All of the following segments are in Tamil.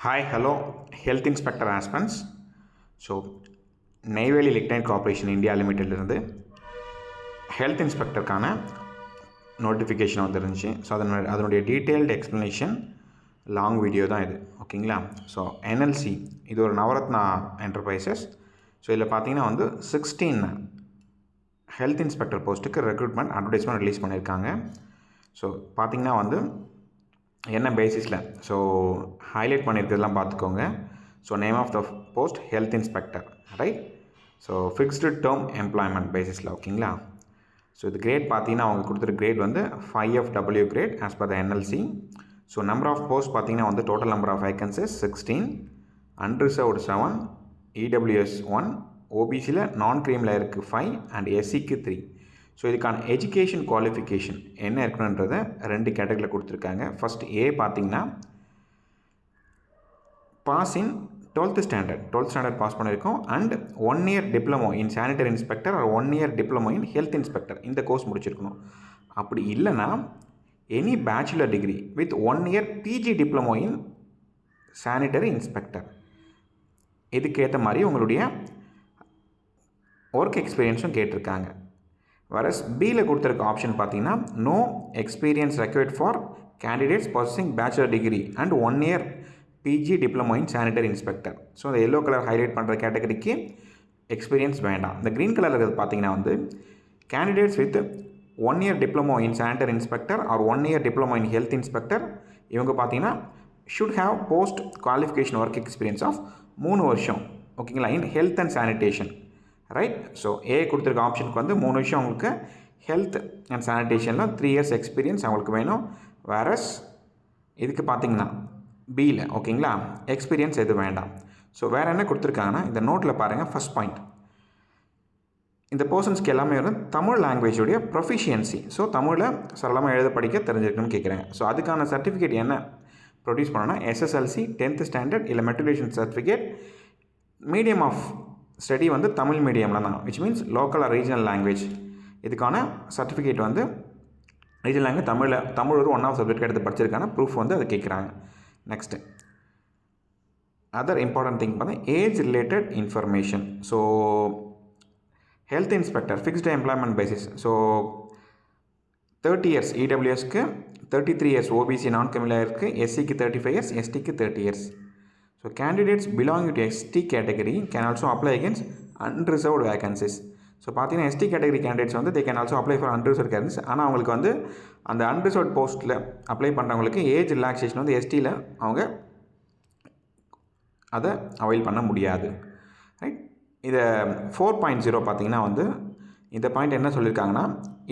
Hi, hello, Health Inspector aspirants. So Neyveli lignite corporation India லிமிட்டட்லேருந்து ஹெல்த் இன்ஸ்பெக்டருக்கான நோட்டிஃபிகேஷன் வந்துருந்துச்சு. ஸோ அதனுடைய டீட்டெயில்டு எக்ஸ்ப்ளனேஷன் லாங் வீடியோ தான் இது, ஓகேங்களா. ஸோ என்எல்சி இது ஒரு நவரத்னா என்டர்பிரைசஸ். ஸோ இதில் பார்த்தீங்கன்னா 16 ஹெல்த் இன்ஸ்பெக்டர் போஸ்ட்டுக்கு ரெக்ரூட்மெண்ட் அட்வர்டைஸ்மெண்ட் ரிலீஸ் பண்ணியிருக்காங்க. ஸோ பார்த்தீங்கன்னா என்ன பேசிஸில் ஸோ ஹைலைட் பண்ணியிருக்கிறதுலாம் பார்த்துக்கோங்க. So name of the post health inspector, right. So fixed term employment பேசிஸில், ஓகேங்களா. ஸோ இது கிரேட் பார்த்தீங்கன்னா அவங்க கொடுத்துருக்க grade 5FW grade as per the NLC. So number of post பார்த்தீங்கன்னா total number of vacancies 16, unreserved 7, EWS 1, OBCயில் நான் க்ரீமில் இருக்குது 5 அண்ட் SCக்கு 3. ஸோ இதுக்கான எஜுகேஷன் குவாலிஃபிகேஷன் என்ன இருக்கணுன்றதை 2 கேட்டகரியில் கொடுத்துருக்காங்க. ஃபஸ்ட் ஏ பார்த்தீங்கன்னா pass in 12th standard pass பண்ணியிருக்கோம் and 1 year diploma in sanitary inspector or 1 year diploma in health inspector இந்த கோர்ஸ் முடிச்சிருக்கணும். அப்படி இல்லைன்னா any bachelor degree with 1 year PG diploma in sanitary inspector. இதுக்கேற்ற மாதிரி உங்களுடைய ஒர்க் எக்ஸ்பீரியன்ஸும் கேட்டிருக்காங்க. whereas பியில் கொடுத்துருக்க ஆப்ஷன் பார்த்தீங்கன்னா no experience required for candidates possessing bachelor degree and 1 year PG diploma in sanitary inspector. So அந்த எல்லோ கலர் ஹைலைட் பண்ணுற கேட்டகரிக்கு எக்ஸ்பீரியன்ஸ் வேண்டாம். இந்த க்ரீன் கலர் இருக்கிறது பார்த்தீங்கன்னா candidates with 1 year diploma in sanitary inspector or 1 year diploma in health inspector இவங்க பார்த்தீங்கன்னா should have post qualification work experience of 3 வருஷம், ஓகேங்களா, in health and sanitation, right. So A கொடுத்துருக்க ஆப்ஷனுக்கு 3 வருஷம் அவங்களுக்கு ஹெல்த் அண்ட் சானிடேஷனில் 3 years எக்ஸ்பீரியன்ஸ் அவங்களுக்கு வேணும். வேரஸ் இதுக்கு பார்த்தீங்கன்னா பியில், ஓகேங்களா, எக்ஸ்பீரியன்ஸ் எதுவும் வேண்டாம். ஸோ வேறு என்ன கொடுத்துருக்காங்கன்னா இந்த நோட்டில் பாருங்கள். ஃபஸ்ட் பாயிண்ட், இந்த பர்சன்ஸ்க்கு எல்லாமே தமிழ் லாங்குவேஜுடைய ப்ரொஃபிஷியன்சி, ஸோ தமிழில் சரளமாக எழுத படிக்க தெரிஞ்சிருக்குன்னு கேட்குறேன். ஸோ அதுக்கான சர்டிஃபிகேட் என்ன ப்ரொடியூஸ் பண்ணோன்னா SSLC 10th ஸ்டாண்டர்ட் இல்லை matriculation certificate. Medium of study Tamil மீடியமில் தான், which means local or regional language. இதுக்கான சர்டிஃபிகேட் ரீஜனல் லாங்குவேஜ் தமிழ் ஒரு 1 சப்ஜெக்ட் எடுத்து படிச்சிருக்கான ப்ரூஃப் அது கேட்குறாங்க. Next other important thing age related information. So health inspector fixed employment basis. So 30 years EWSக்கு, 33 years OBC நான் கிரிமினலுக்கு, SCக்கு 35 years, STக்கு 30 years. So candidates belonging to ST category can also apply against unreserved vacancies. So பார்த்தீங்கன்னா ST category candidates they can also apply for unreserved vacancies. ஆனால் அவங்களுக்கு அந்த unreserved போஸ்ட்டில் அப்ளை பண்ணுறவங்களுக்கு ஏஜ் ரிலாக்ஸேஷன் STயில் அவங்க அதை அவைல் பண்ண முடியாது, ரைட். இதை 4.0 பார்த்தீங்கன்னா இந்த பாயிண்ட் என்ன சொல்லியிருக்காங்கன்னா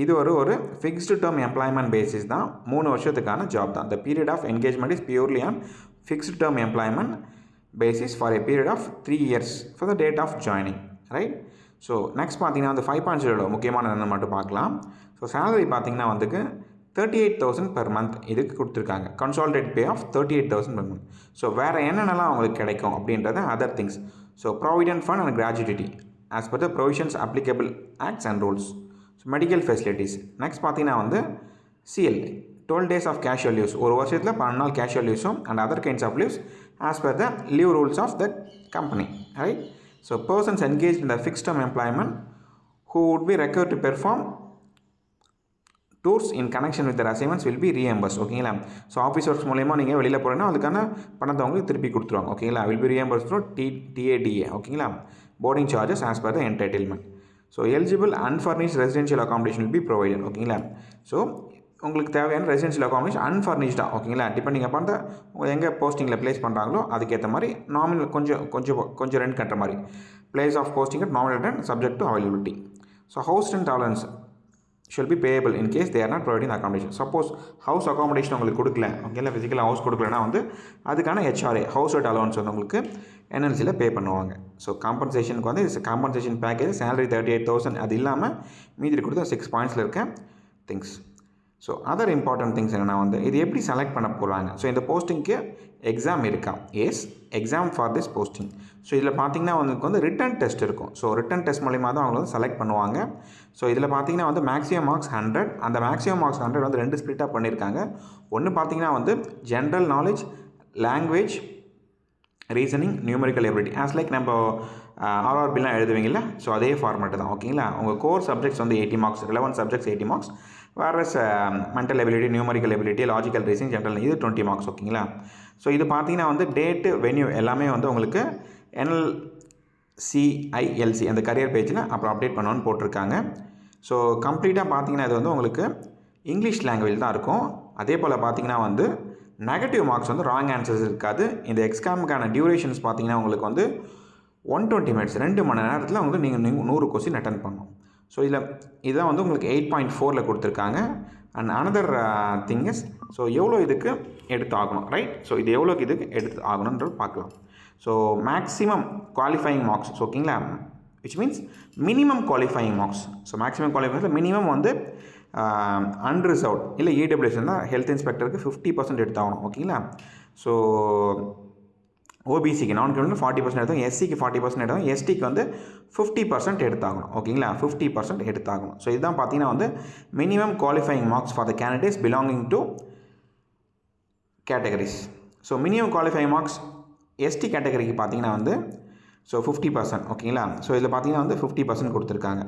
இது ஒரு ஃபிக்ஸ்டு டேர்ம் எம்ப்ளாய்மெண்ட் பேசிஸ் தான், 3 வருஷத்துக்கான ஜாப் தான். The period of engagement is purely on fixed term employment basis for a period of 3 years for the date of joining, right. So next பார்த்தீங்கன்னா 5.0 முக்கியமான என்ன மட்டும் பார்க்கலாம். ஸோ சேலரி பார்த்தீங்கன்னா 38,000 பெர் மந்த் இதுக்கு கொடுத்துருக்காங்க. Consolidate pay of 38,000 per month. So வேறு என்னென்னலாம் அவங்களுக்கு கிடைக்கும் அப்படின்றத other things. So provident fund and gratuity as per the provisions applicable acts and rules. So medical facilities. Next பார்த்தீங்கன்னா CL 12 days of casual leaves, ஒரு வருஷத்தில் 12 நாள் கேஷுவல் லீவ்ஸும் and other kinds of leaves as per the leave rules of the company, right. So persons engage in the fixed term employment who would be required to perform tours in connection with their assignments will be reimbursed, ஓகேங்களா. ஸோ ஆஃபீஸ் ஒர்க்ஸ் மூலயமா நீங்கள் வெளியில் போகிறீங்கன்னா அதுக்கான பணத்தை அவங்களுக்கு திருப்பி கொடுத்துருவாங்க, ஓகேங்களா. will be reimbursed through TADA, ஓகேங்களா. Boarding charges as per the entitlement. So eligible unfurnished residential accommodation will be provided, ஓகேங்களா. ஸோ உங்களுக்கு தேவையான ரெசிடென்ஷியல் அகாமடேஷன் அன்ஃபர்னிஷ்டாக, ஓகேங்களா. டிபெண்டிங் அப்பான் த எங்கே போஸ்டிங்கில் ப்ளேஸ் பண்ணுறாங்களோ அதுக்கேற்ற மாதிரி நாமினல் கொஞ்சம் ரெண்ட் கட்டுற மாதிரி place of posting at nominal rent subject to availability. So house rent allowance shall be payable in case they are not providing accommodation. Suppose house accommodation உங்களுக்கு கொடுக்கல, ஓகேங்களா, ஃபிசிக்கலாக ஹவுஸ் கொடுக்கலன்னா அதுக்கான HRA ஹவுஸ் ரெண்ட் அலவன்ஸ் உங்களுக்கு NLCயில் பே பண்ணுவாங்க. ஸோ காம்பன்சேஷனுக்கு காம்பன்சேஷன் பேக்கேஜ் சேலரி 38,000 அது இல்லாமல் மீதி கொடுத்த 6 பாயிண்ட்ஸில் இருக்க things. So other important things என்னென்னா இது எப்படி செலக்ட் பண்ண போகிறாங்க. ஸோ இந்த போஸ்டிங்க்கு எக்ஸாம் இருக்கா? Yes, exam for this posting. So இதில் பார்த்தீங்கன்னா உங்களுக்கு ரிட்டன் டெஸ்ட் இருக்கும். ஸோ ரிட்டன் டெஸ்ட் மூலிமா தான் அவங்க செலக்ட் பண்ணுவாங்க. ஸோ இதில் பார்த்தீங்கன்னா மேக்ஸிமம் மார்க்ஸ் 100. அந்த மேக்ஸிமம் மார்க்ஸ் 100 2 ஸ்ப்ளிட்டாக பண்ணியிருக்காங்க. ஒன்று பார்த்தீங்கன்னா general knowledge, language reasoning, numerical ability as like நம்ம ஆர்ஆர்பிலாம் எழுதுவீங்களா, ஸோ அதே ஃபார்மேட்டு தான். ஓகேங்களா. உங்கள் கோர் சப்ஜெக்ட்ஸ் வந்து 80 marks, 11 subjects 80 marks, whereas mental ability, numerical ability, logical reasoning, general இது 20 மார்க்ஸ். ஓகேங்களா. ஸோ இது பார்த்தீங்கன்னா வந்து டேட்டு, வென்யூ எல்லாமே வந்து உங்களுக்கு NLCILC அந்த கரியர் பேஜில் அப்புறம் அப்டேட் பண்ணணும்னு போட்டிருக்காங்க. ஸோ கம்ப்ளீட்டாக பார்த்தீங்கன்னா இது வந்து உங்களுக்கு இங்கிலீஷ் லாங்குவேஜ் தான் இருக்கும். அதே போல் பார்த்தீங்கன்னா வந்து நெகட்டிவ் மார்க்ஸ் வந்து ராங் ஆன்சர்ஸ் இருக்காது. இந்த எக்ஸாமுக்கான டியூரேஷன்ஸ் பார்த்தீங்கன்னா உங்களுக்கு வந்து 120 மினிட்ஸ், 2 மணி நேரத்தில் வந்து நீங்கள் 100 கொஸ்டின் அட்டன் பண்ணணும். ஸோ இதுதான் வந்து உங்களுக்கு 8.4ல் கொடுத்துருக்காங்க. And another thing is, so எவ்வளோ இதுக்கு எடுத்து ஆகணும், ரைட். ஸோ இது எவ்வளோக்கு இதுக்கு எடுத்து ஆகணுன்றது பார்க்கலாம். ஸோ மேக்ஸிமம் குவாலிஃபையிங் மார்க்ஸ், ஓகேங்களா, which means minimum qualifying marks. So maximum குவாலிஃபைங்கில் மினிமம் வந்து அன்ரிசர்வ்ட் இல்லை இடபிள்யூஎஸ் தான் ஹெல்த் இன்ஸ்பெக்டருக்கு 50% எடுத்தாகணும். ஓகேங்களா. ஸோ ஓபிசிக்கு நான் கிரிமினல் 40% எடுத்தாங்க, எஸ்சிக்கு 40% எடுத்தாங்க, எஸ்டிக்கு வந்து 50% எடுத்தாகணும். ஓகேங்களா. 50% எடுத்தாகணும். ஸோ இதுதான் பார்த்தீங்கன்னா வந்து minimum qualifying marks for the candidates belonging to categories. So minimum qualifying marks ST கேட்டகரிக்கு பார்த்தீங்கன்னா வந்து ஸோ 50%. ஓகேங்களா. ஸோ இதில் பார்த்தீங்கன்னா வந்து 50% கொடுத்துருக்காங்க.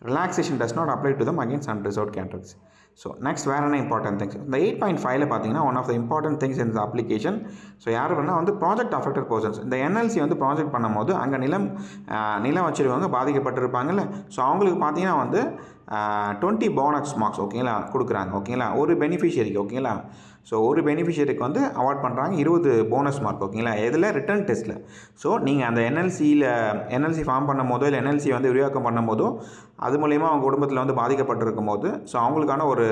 Relaxation does not apply to them against unreserved categories. So next வேறு என்ன இம்பார்ட்டன்ட் திங்ஸ், இந்த 8.5ல பார்த்தீங்கன்னா one of the important things இந்த அப்ளிகேஷன். ஸோ யார் பண்ணால் வந்து ப்ராஜெக்ட் அஃபெக்டட் பர்சன்ஸ். இந்த என்எல்சி வந்து ப்ராஜெக்ட் பண்ணும்போது அங்கே நிலம் வச்சுருவாங்க, பாதிக்கப்பட்டிருப்பாங்கல்ல. ஸோ அவங்களுக்கு பார்த்தீங்கன்னா வந்து 20 போனஸ் மார்க்ஸ், ஓகேங்களா, கொடுக்குறாங்க. ஓகேங்களா. ஒரு பெனிஃபிஷியரிக்கு, ஓகேங்களா. ஸோ ஒரு பெனிஃபிஷியரிக்கு வந்து அவார்ட் பண்ணுறாங்க 20 போனஸ் மார்க். ஓகேங்களா. இதில் ரிட்டன் டெஸ்ட்டில். ஸோ நீங்கள் அந்த என்எல்சி ஃபார்ம் பண்ணும் போதோ இல்லை என்எல்சி வந்து விரிவாக்கம் பண்ணும் போதோ அது மூலயமா அவங்க குடும்பத்தில் வந்து பாதிக்கப்பட்டிருக்கும் போது ஸோ அவங்களுக்கான ஒரு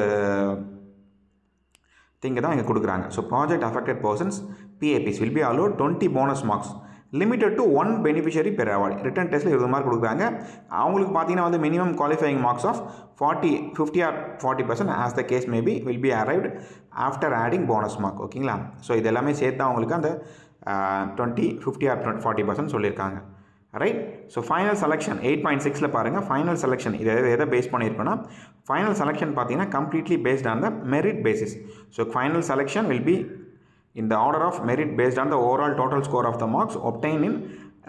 திங்கை தான் இங்கே கொடுக்குறாங்க. So project affected persons PAPs will be allowed 20 bonus marks limited to 1 beneficiary per award. Written டெஸ்ட்டில் 20 மார்க் கொடுக்குறாங்க. அவங்களுக்கு பார்த்தீங்கன்னா வந்து minimum qualifying marks of 50 or 40% as the case may be will be arrived after adding bonus mark. ஓகேங்களா. ஸோ இது எல்லாமே சேர்த்து அவங்களுக்கு அந்த 20, 50 or 40% சொல்லியிருக்காங்க, ரைட். ஸோ ஃபைனல் செலெக்ஷன் 8.6ல் பாருங்கள். ஃபைனல் செலெக்ஷன் இதை எதை பேஸ் பண்ணியிருக்கோன்னா, ஃபைனல் செலெக்ஷன் பார்த்தீங்கன்னா completely based on the merit basis. So final selection will be in the order of merit based on the overall total score of the marks obtained in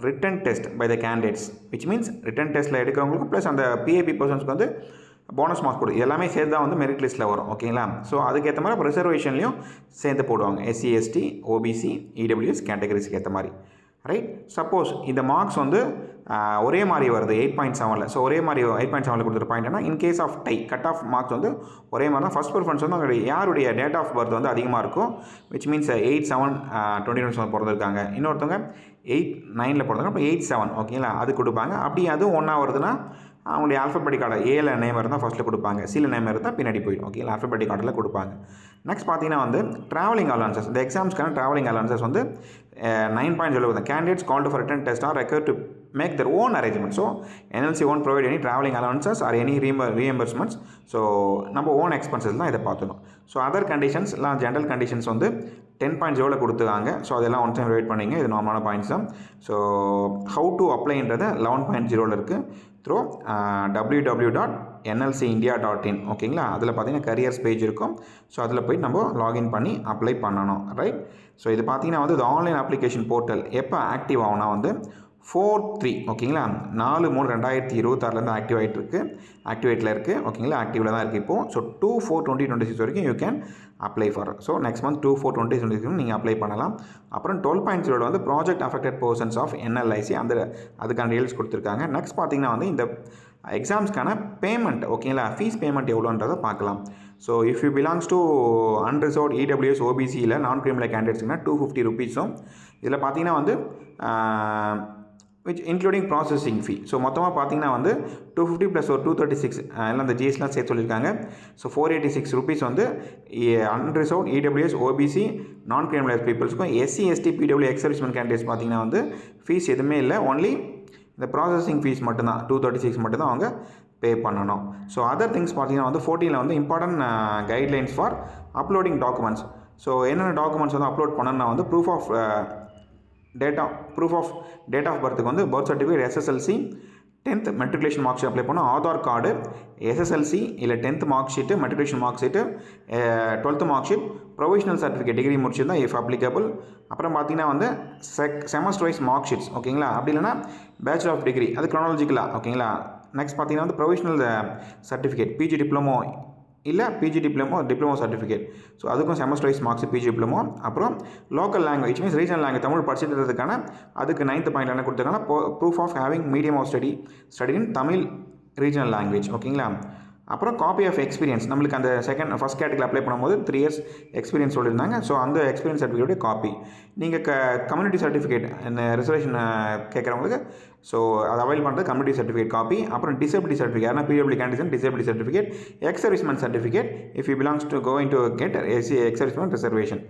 written test by the candidates, which means written testல எடுக்கிறவங்களுக்கு ப்ளஸ் அந்த PAP பர்சன்ஸ்க்கு வந்து போனஸ் மார்க் கொடு எல்லாமே சேர்த்து தான் வந்து மெரிட் லிஸ்ட்டில் வரும். ஓகேங்களா. ஸோ அதுக்கேற்ற மாதிரி இப்போ ரிசர்வேஷன்லையும் சேர்ந்து போடுவாங்க, SC ST OBC EWS கேட்டகரிஸ்க்கு ஏற்ற மாதிரி, ரைட். சப்போஸ் இந்த மார்க்ஸ் வந்து ஒரே மாதிரி வருது 8.7ல். ஸோ ஒரே மாதிரி 8.7ல் கொடுத்துரு பாயிண்ட் என்ன, in case of tie cut off marks வந்து ஒரே மாதிரி தான். ஃபஸ்ட் ப்ரிஃபரன்ஸ் வந்து அவங்களுடைய யாருடைய டேட் ஆஃப் பர்த் வந்து அதிகமாக இருக்கும், விச் மீன்ஸ் 8/7/2021 பிறந்திருக்காங்க, இன்னொருத்தவங்க 8/9ல் பிறந்தாங்க, அப்போ 8/7. ஓகேங்களா. அது கொடுப்பாங்க. அப்படி அதுவும் ஒன்றா வருதுன்னா அவங்களுடைய ஆல்ஃபபெட்டிக் ஆர்டர் ஏல நேம் இருந்தால் ஃபஸ்ட்டில் கொடுப்பாங்க, சில நேம் இருந்தால் பின்னாடி போயிடும். ஓகே. ஆல்ஃபபெட்டிக் ஆர்டரில் கொடுப்பாங்க. நெக்ஸ்ட் பார்த்தீங்கன்னா வந்து ட்ராவலிங் அலவன்சஸ். இந்த எக்ஸாம்ஸ்க்கான ட்ராவலிங் அலவன்சஸ் வந்து 9.0 candidates call to written test are required to make their own arrangement. So NLC won't provide any traveling allowances or any reimbursements. So நம்ம ஓன் எக்ஸ்பென்சஸ் தான் இதை பார்த்துக்கணும். ஸோ அதர் கண்டிஷன்ஸ் எல்லாம் ஜென்ரல் கண்டிஷன்ஸ் வந்து 10.0ல் கொடுத்துருக்காங்க. ஸோ அதெல்லாம் ஒன் டைம் வெயிட் பண்ணிங்க, இது நார்மலான பாயிண்ட்ஸ் தான். ஸோ ஹவு டு அப்ளைன்றது 11.0ல் இருக்குது த்ரூ www.nlcindia.in. ஓகேங்களா. அதில் பார்த்தீங்கன்னா கரியர்ஸ் பேஜ் இருக்கும். ஸோ அதில் போய் நம்ம லாகின் பண்ணி அப்ளை பண்ணணும், ரைட். ஸோ இது பார்த்தீங்கன்னா வந்து இது ஆன்லைன் அப்ளிகேஷன் போர்ட்டல் எப்போ ஆக்டிவ் ஆகுனா வந்து 4/3, ஓகேங்களா, 4/3/2026 ஆக்டிவேட்டில் இருக்குது. ஓகேங்களா. ஆக்டிவில் தான் இருக்குது இப்போது. ஸோ 2/4/2026 வரைக்கும் you can apply for. So next month 2/4/2026 நீங்கள் அப்ளை பண்ணலாம். அப்புறம் 12.0ல் வந்து project affected persons of NLIC அதுக்கான டீல்ஸ் கொடுத்துருக்காங்க. நெக்ஸ்ட் பார்த்தீங்கன்னா வந்து இந்த எக்ஸாம்ஸ்க்கான பேமெண்ட், ஓகேங்களா, ஃபீஸ் பேமெண்ட் எவ்வளோன்றதை பார்க்கலாம். So if you belongs to unreserved EWS OBCயில் நான் கிரிமினல் கேண்டிடேட்ஸ்க்குனா 250 rupees. இதில் பார்த்தீங்கன்னா வந்து which including processing fee. So மொத்தமாக பார்த்தீங்கன்னா வந்து 250 + ஒரு 236 எல்லாம் அந்த ஜிஎஸ்லாம் சேர்த்து சொல்லியிருக்காங்க. ஸோ 486 rupees வந்து அன்ரிசர்வ்ட் EWS OBC நான் கிரிமினலைஸ் பீப்புள்ஸ்க்கும் SC ST PW ex serviceman candidates பார்த்தீங்கன்னா வந்து ஃபீஸ் எதுவுமே இல்லை, ஒன்லி இந்த ப்ராசஸிங் ஃபீஸ் மட்டும்தான் 236 மட்டும்தான் அவங்க பே பண்ணணும். ஸோ அதர் திங்ஸ் பார்த்தீங்கன்னா வந்து 14ல் வந்து important guidelines for uploading documents. So என்னென்ன டாக்குமெண்ட்ஸ் வந்து அப்லோட் பண்ணணும்னா வந்து ப்ரூஃப் ஆஃப் டேட் ஆஃப் பர்த்துக்கு வந்து birth certificate, SSLC, 10th matriculation mark sheet apply பண்ணணும். ஆதார் கார்டு, எஸ்எஸ்எல்சி இல்லை 10th mark sheet, matriculation mark sheet, 12th mark sheet, provisional certificate degree முடிச்சிருந்தா இஃப் அப்ளிகபிள். அப்புறம் பார்த்தீங்கன்னா வந்து செமஸ்டர் வைஸ் மார்க் ஷீட்ஸ் ஓகேங்களா. அப்படி இல்லைனா பேச்சுலர் ஆஃப் டிகிரி அது க்ரானாலஜிக்கலாக ஓகேங்களா. நெக்ஸ்ட் பார்த்தீங்கன்னா வந்து ப்ரொவிஷனல் சர்டிஃபிகேட் பிஜி டிப்ளமோ இல்லை பிஜி டிப்ளமோ சர்டிஃபிகேட். ஸோ அதுக்கும் semester wise marks PG diploma. அப்புறம் local language means regional language Tamil படிச்சுட்டுறதுக்கான அதுக்கு 9th பாயிண்ட் என்ன கொடுத்துருக்காங்கன்னா proof of having medium of study in Tamil regional language ஓகேங்களா. அப்புறம் காப்பி ஆஃப் எக்ஸ்பீரியன்ஸ் நம்மளுக்கு அந்த ஃபஸ்ட் கேட்டகரி அப்ளை பண்ணும்போது 3 years எக்ஸ்பீரியன்ஸ் சொல்லியிருந்தாங்க. ஸோ அந்த எக்ஸ்பீரியன்ஸ் சர்டிஃபிகேட் காப்பி. நீங்கள் கம்யூனிட்டி சர்டிஃபிகேட் ரிசர்வேஷன் கேட்குறவங்களுக்கு ஸோ அதை அவைல் பண்ணுறது கம்யூனிட்டி சர்டிஃபிகேட் காப்பி. அப்புறம் டிசபிலிட்டி சர்டிஃபிகேட் ஏன்னா PW candidate disability certificate, ex serviceman certificate if you belongs to going to get SC ex serviceman reservation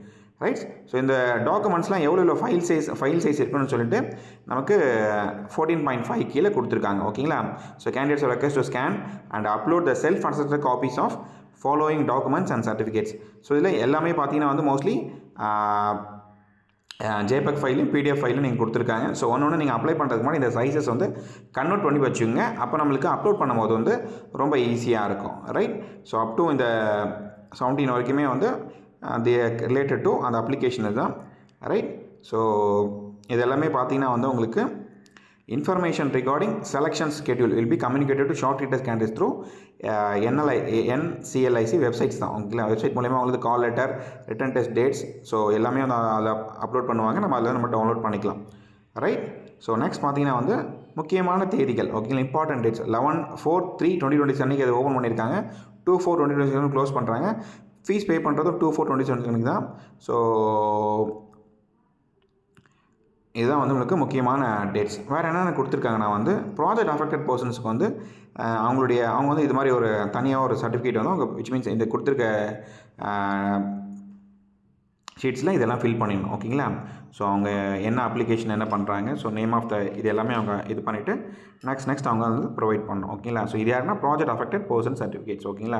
right. So இந்த டாக்குமெண்ட்ஸ்லாம் எவ்வளோ ஃபைல் சைஸ் இருக்குன்னு சொல்லிட்டு நமக்கு 14.5 கீழே கொடுத்துருக்காங்க ஓகேங்களா. So candidates request to scan and upload the self attested copies of following documents and certificates. So இதில் எல்லாமே பார்த்தீங்கன்னா வந்து மோஸ்ட்லி ஜேபக் ஃபைலும் பிடிஎஃப் ஃபைலும் நீங்கள் கொடுத்துருக்காங்க. ஸோ ஒன்று நீங்கள் அப்ளை பண்ணுறதுக்கு முன்னாடி இந்த சைஸஸ் வந்து கன்வெர்ட் பண்ணி வச்சுக்கோங்க. அப்போ நம்மளுக்கு அப்லோட் பண்ணும்போது வந்து ரொம்ப ஈஸியாக இருக்கும் ரைட். ஸோ அப் டு இந்த 17 வரைக்குமே வந்து தி ரிலேட்டட் டு அந்த அப்ளிகேஷன் தான் ரைட். ஸோ இது எல்லாமே பார்த்தீங்கன்னா வந்து உங்களுக்கு information regarding selection schedule will be communicated to shortlisted candidates through NCLIC websites தான் ஓகேங்களா. வெப்சைட் மூலமாக உங்களுக்கு call letter, written test dates so எல்லாமே வந்து அதில் அப்லோட் பண்ணுவாங்க. நம்ம அதில் நம்ம டவுன்லோட் பண்ணிக்கலாம் ரைட். ஸோ நெக்ஸ்ட் பார்த்தீங்கன்னா வந்து முக்கியமான தேதிகள் ஓகேங்களா. இம்பார்ட்டன்ட் டேட்ஸ் 11/4/3/2020 அன்றைக்கி அதை ஓப்பன் பண்ணியிருக்காங்க. 2/4/2020 க்ளோஸ் பண்ணுறாங்க. ஃபீஸ் பே பண்ணுறதும் 2/4/2020 தான். ஸோ இதுதான் வந்து உங்களுக்கு முக்கியமான டேட்ஸ். வேறு என்னென்ன கொடுத்துருக்காங்கன்னா வந்து ப்ராஜெக்ட் அஃபெக்டட் பர்சன்ஸுக்கு வந்து அவங்க வந்து இது மாதிரி ஒரு தனியாக ஒரு சர்டிஃபிகேட் வந்து அவங்க விச் மீன்ஸ் இந்த கொடுத்துருக்க ஷீட்ஸில் இதெல்லாம் ஃபில் பண்ணிடணும் ஓகேங்களா. ஸோ அவங்க என்ன அப்ளிகேஷன் என்ன பண்ணுறாங்க, ஸோ நேம் ஆஃப் த இது எல்லாமே அவங்க இது பண்ணிவிட்டு நெக்ஸ்ட் அவங்க வந்து ப்ரொவைட் பண்ணணும் ஓகேங்களா. ஸோ இது யாருன்னா ப்ராஜெக்ட் அஃபெக்டட் பர்சன் சர்டிஃபிகேட்ஸ் ஓகேங்களா.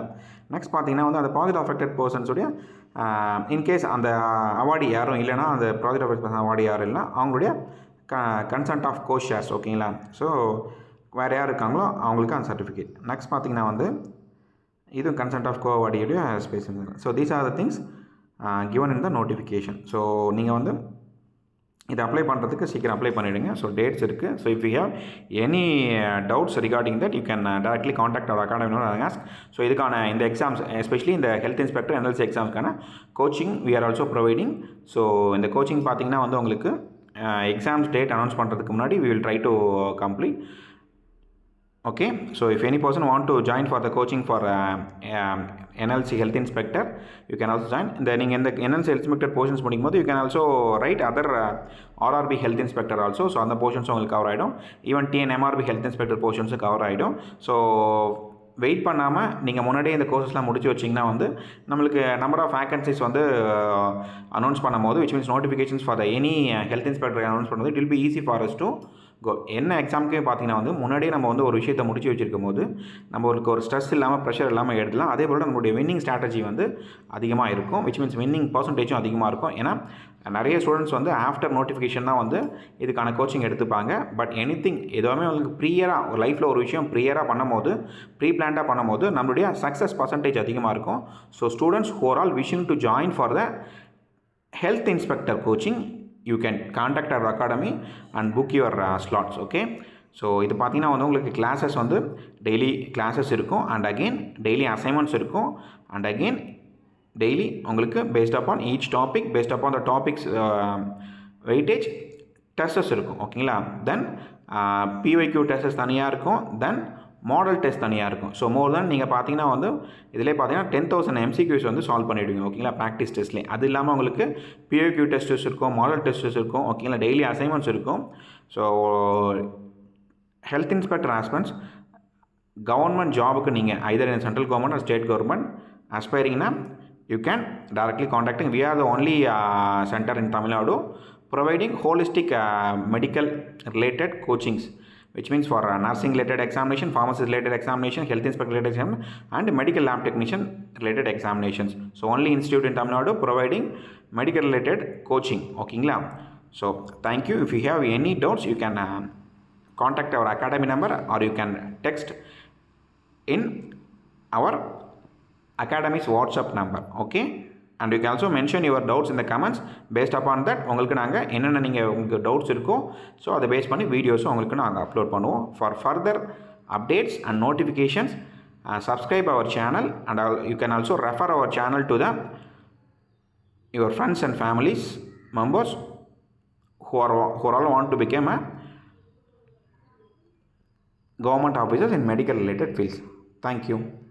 நெக்ஸ்ட் பார்த்தீங்கன்னா வந்து அந்த ப்ராஜெக்ட் அஃபெக்டட் பர்சன்ஸுடைய இன்கேஸ் அந்த அவார்டு யாரும் இல்லைனா அந்த ப்ராஜெக்ட் அஃபெக்ட் பர்சன் அவார்டு யாரும் இல்லைனா அவங்களுடைய கன்சென்ட் ஆஃப் கோ ஷேர்ஸ் ஓகேங்களா. ஸோ வேறு யார் இருக்காங்களோ அவங்களுக்கு அந்த சர்டிஃபிகேட். நெக்ஸ்ட் பார்த்தீங்கன்னா வந்து இதுவும் கன்சென்ட் ஆஃப் கோ அவார்டியுடைய space. So these are the things given in the notification. So நீங்கள் வந்து இதை அப்ளை பண்ணுறதுக்கு சீக்கிரம் அப்ளை பண்ணிவிடுங்க. ஸோ டேட்ஸ் இருக்குது. So if you have any doubts regarding that you can directly contact our academy ask. So இதுக்கான இந்த எக்ஸாம்ஸ் எஸ்பெஷலி இந்த ஹெல்த் இன்ஸ்பெக்டர் NLC எக்ஸாம்ஸ்க்கான coaching we are also providing. So இந்த கோச்சிங் பார்த்தீங்கன்னா வந்து உங்களுக்கு எக்ஸாம்ஸ் டேட் அனௌன்ஸ் பண்ணுறதுக்கு முன்னாடி we will try to complete. Okay, so if any person want to join for the coaching for NLC Health Inspector, you can also join. Then in the NLC Health Inspector portions முடிக்கும்போது you can also write other RRB Health Inspector also. So அந்த portions உங்களுக்கு கவர் ஆகிடும். Even TNMRB Health Inspector portions cover ஆகிடும். ஸோ வெயிட் பண்ணாமல் நீங்கள் முன்னாடியே இந்த கோர்சஸ்லாம் முடிச்சு வச்சிங்கன்னா வந்து நம்மளுக்கு நம்பர் ஆஃப் வேகன்சிஸ் வந்து அனௌன்ஸ் பண்ணும்போது which means notifications for the any health inspector announce பண்ணும்போது it will be easy for us to go. என்ன எக்ஸாமுக்கே பார்த்தீங்கன்னா வந்து முன்னாடியே நம்ம வந்து ஒரு விஷயத்தை முடிச்சு வச்சிருக்கும் போது நம்மளுக்கு ஒரு ஸ்ட்ரெஸ் இல்லாமல் ப்ரெஷர் இல்லாமல் எடுக்கலாம். அதே போல் நம்மளுடைய வின்னிங் ஸ்ட்ராட்டஜி வந்து அதிகமாக இருக்கும். விச் மீன்ஸ் வின்னிங் பர்சன்டேஜும் அதிகமாக இருக்கும். ஏன்னா நிறைய ஸ்டூடெண்ட்ஸ் வந்து ஆஃப்டர் நோட்டிஃபிகேஷன் தான் வந்து இதுக்கான கோச்சிங் எடுத்துப்பாங்க. பட் எனிதிங் எதுவுமே உங்களுக்கு ப்ரீயராக ஒரு லைஃப்பில் ஒரு விஷயம் ப்ரீயராக பண்ணும்போது ப்ரீ பிளான்டாக பண்ணும்போது நம்மளுடைய சக்ஸஸ் பர்சன்டேஜ் அதிகமாக இருக்கும். So students who are all wishing to join for the health inspector coaching you can contact our academy and book your slots. Okay, so இது பார்த்தீங்கன்னா வந்து உங்களுக்கு கிளாஸஸ் வந்து டெய்லி கிளாஸஸ் இருக்கும் அண்ட் அகெயின் டெய்லி அசைன்மெண்ட்ஸ் இருக்கும் அண்ட் அகெயின் டெய்லி உங்களுக்கு based upon each topic based upon the topics weightage tests இருக்கும் ஓகேங்களா. தென் PYQ டெஸ்டஸ் தனியாக இருக்கும். தென் மாடல் டெஸ்ட் தனியாக இருக்கும். ஸோ மோர் தென் நீங்கள் பார்த்தீங்கன்னா வந்து இதிலே பார்த்தீங்கன்னா 10,000 MCQs வந்து சால்வ் பண்ணிவிடுவீங்க ஓகேங்களா ப்ராக்டிஸ் டெஸ்ட்லேயே. அது இல்லாமல் உங்களுக்கு PYQ டெஸ்டஸ் இருக்கும், மாடல் டெஸ்டஸ் இருக்கும் ஓகேங்களா, டெய்லி அசைன்மெண்ட்ஸ் இருக்கும். So health inspector aspirants government ஜாபுக்கு நீங்கள் either in central government or state government aspiringனா you can directly contacting. We are the only center in Tamil Nadu providing holistic medical related coachings, which means for nursing related examination, pharmacy related examination, health inspector related examination and medical lab technician related examinations. So only institute in Tamil Nadu providing medical related coaching. Okay, so thank you. If you have any doubts you can contact our academy number or you can text in our academy's WhatsApp number. Okay, and you can also mention your doubts in the comments. Based upon that உங்களுக்கு நாங்கள் என்னென்ன நீங்கள் உங்களுக்கு டவுட்ஸ் இருக்கோ ஸோ அதை பேஸ் பண்ணி வீடியோஸும் உங்களுக்கு நாங்கள் அப்லோட் பண்ணுவோம். For further updates and notifications, subscribe our channel, and you can also refer our channel to your friends and families members who all want to become a government officers in medical related fields. Thank you.